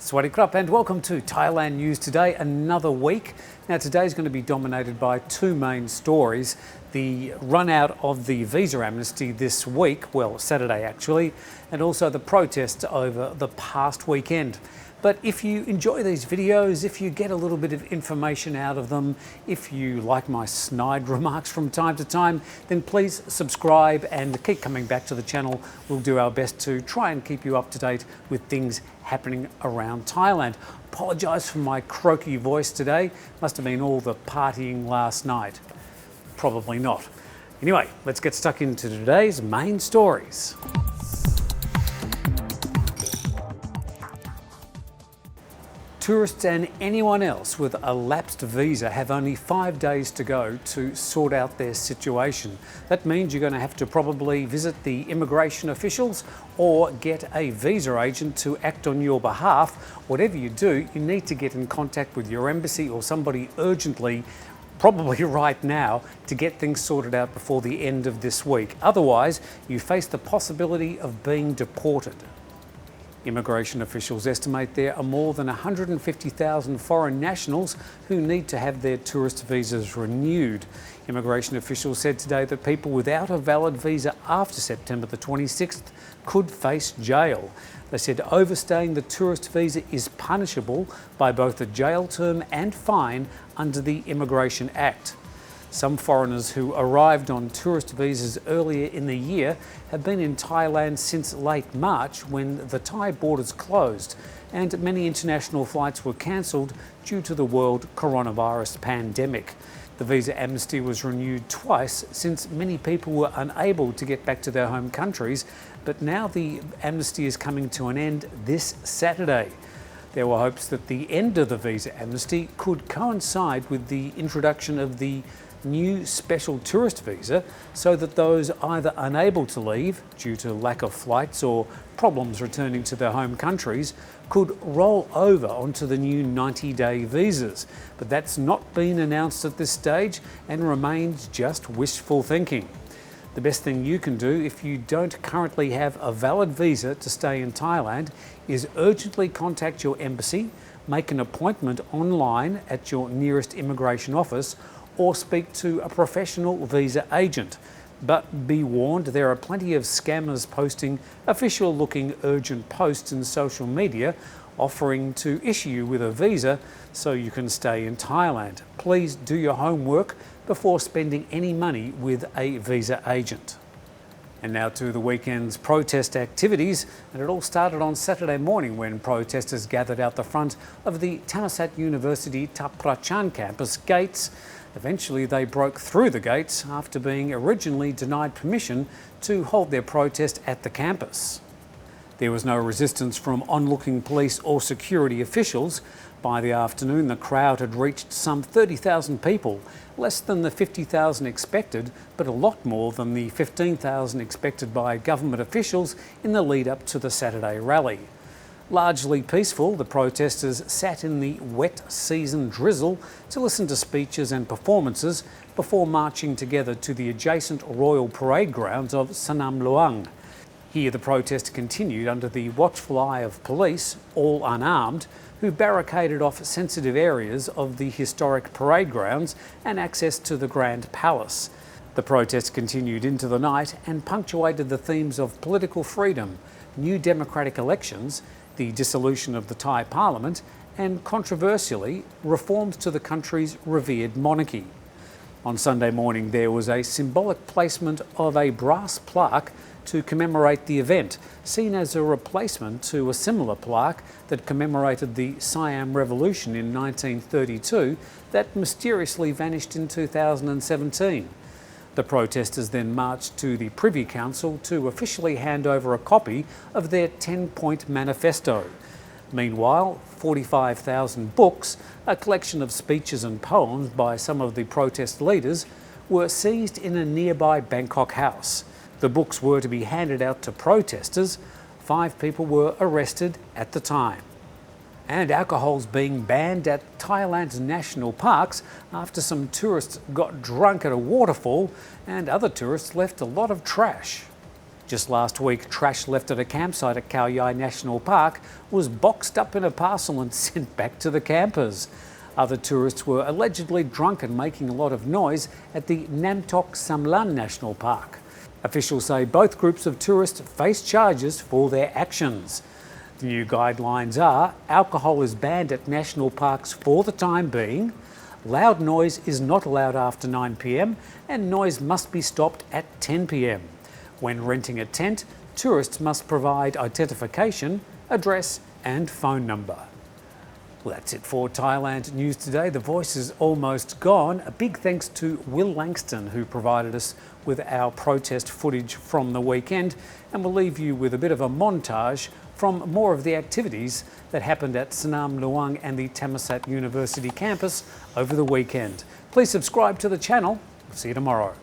Swadee Krap and welcome to Thailand News Today, another week. Now today's going to be dominated by two main stories. The run out of the visa amnesty this week, well Saturday actually, and also the protests over the past weekend. But if you enjoy these videos, if you get a little bit of information out of them, if you like my snide remarks from time to time, then please subscribe and keep coming back to the channel. We'll do our best to try and keep you up to date with things happening around Thailand. Apologise for my croaky voice today. Must have been all the partying last night. Probably not. Anyway, let's get stuck into today's main stories. Tourists and anyone else with a lapsed visa have only 5 days to go to sort out their situation. That means you're going to have to probably visit the immigration officials or get a visa agent to act on your behalf. Whatever you do, you need to get in contact with your embassy or somebody urgently, probably right now, to get things sorted out before the end of this week. Otherwise, you face the possibility of being deported. Immigration officials estimate there are more than 150,000 foreign nationals who need to have their tourist visas renewed. Immigration officials said today that people without a valid visa after September the 26th could face jail. They said overstaying the tourist visa is punishable by both a jail term and fine under the Immigration Act. Some foreigners who arrived on tourist visas earlier in the year have been in Thailand since late March when the Thai borders closed and many international flights were cancelled due to the world coronavirus pandemic. The visa amnesty was renewed twice since many people were unable to get back to their home countries, but now the amnesty is coming to an end this Saturday. There were hopes that the end of the visa amnesty could coincide with the introduction of the new special tourist visa so that those either unable to leave due to lack of flights or problems returning to their home countries could roll over onto the new 90-day visas. But that's not been announced at this stage and remains just wishful thinking. The best thing you can do if you don't currently have a valid visa to stay in Thailand is urgently contact your embassy, make an appointment online at your nearest immigration office, or speak to a professional visa agent. But be warned, there are plenty of scammers posting official-looking urgent posts in social media offering to issue you with a visa so you can stay in Thailand. Please do your homework before spending any money with a visa agent. And now to the weekend's protest activities, and it all started on Saturday morning when protesters gathered out the front of the Thammasat University Thap Prachan campus gates. Eventually they broke through the gates after being originally denied permission to hold their protest at the campus. There was no resistance from onlooking police or security officials. By the afternoon, the crowd had reached some 30,000 people, less than the 50,000 expected, but a lot more than the 15,000 expected by government officials in the lead up to the Saturday rally. Largely peaceful, the protesters sat in the wet season drizzle to listen to speeches and performances before marching together to the adjacent Royal Parade grounds of Sanam Luang. Here the protest continued under the watchful eye of police, all unarmed, who barricaded off sensitive areas of the historic parade grounds and access to the Grand Palace. The protest continued into the night and punctuated the themes of political freedom, new democratic elections, the dissolution of the Thai Parliament, and controversially, reforms to the country's revered monarchy. On Sunday morning, there was a symbolic placement of a brass plaque to commemorate the event, seen as a replacement to a similar plaque that commemorated the Siam Revolution in 1932 that mysteriously vanished in 2017. The protesters then marched to the Privy Council to officially hand over a copy of their 10-point manifesto. Meanwhile, 45,000 books, a collection of speeches and poems by some of the protest leaders, were seized in a nearby Bangkok house. The books were to be handed out to protesters. 5 people were arrested at the time. And alcohol's being banned at Thailand's national parks after some tourists got drunk at a waterfall and other tourists left a lot of trash. Just last week, trash left at a campsite at Khao Yai National Park was boxed up in a parcel and sent back to the campers. Other tourists were allegedly drunk and making a lot of noise at the Nam Tok Samlan National Park. Officials say both groups of tourists face charges for their actions. The new guidelines are: alcohol is banned at national parks for the time being, loud noise is not allowed after 9 p.m, and noise must be stopped at 10 p.m. When renting a tent, tourists must provide identification, address and phone number. Well, that's it for Thailand News Today. The voice is almost gone. A big thanks to Will Langston, who provided us with our protest footage from the weekend, and we'll leave you with a bit of a montage from more of the activities that happened at Sanam Luang and the Thammasat University campus over the weekend. Please subscribe to the channel. We'll see you tomorrow.